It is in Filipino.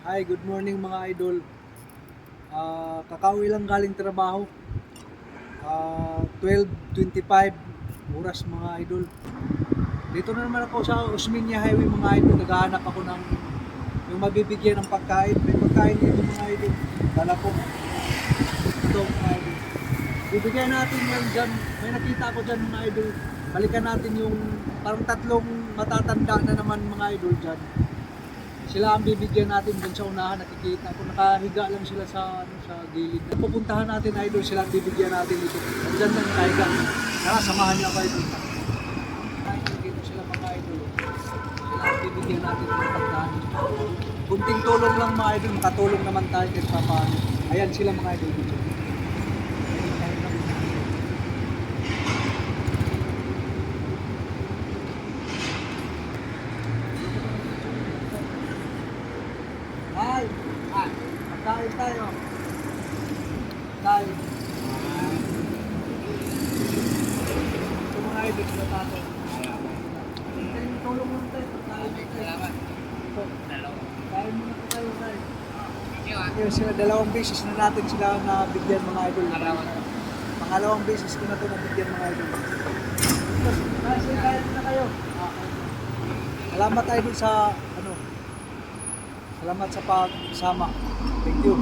Hi, good morning mga idol. Kakauwi lang galing trabaho. 12:25 oras mga idol. Dito na naman ako sa Osmeña Highway mga idol. Naghahanap ako ng yung mabibigyan ng pagkain. May pagkain dito mga idol. Dala ko. Ito mga idol. Bibigyan natin yan dyan. May nakita ako dyan mga idol. Balikan natin yung parang tatlong matatanda na naman mga idol dyan. Sila ang bibigyan natin dun sa unahan, nakikita ko nakahiga lang sila sa gilid. Pupuntahan natin idol, sila ang bibigyan natin dito. Nandiyan lang nakahiga. Tara, samahan niyo ako idol. Dito sila mga idol. Sila ang bibigyan natin ng pagkain. Kunting tulong lang mga idol, makatulong naman tayo kahit paano. Ayan sila mga idol dito. Ay, pagkain tayo. Pagkain. Ito mga idol, sila tato. Tulong lang tayo, pagkain tayo. Ito. Kain muna po tayo, guys. Yung sila, dalawang beses na natin sila nabigyan mga idol. Pangalawang beses ko na ito nabigyan mga idol. Kasi kain na kayo. Salamat idol sa salamat sa pagsama. Thank you.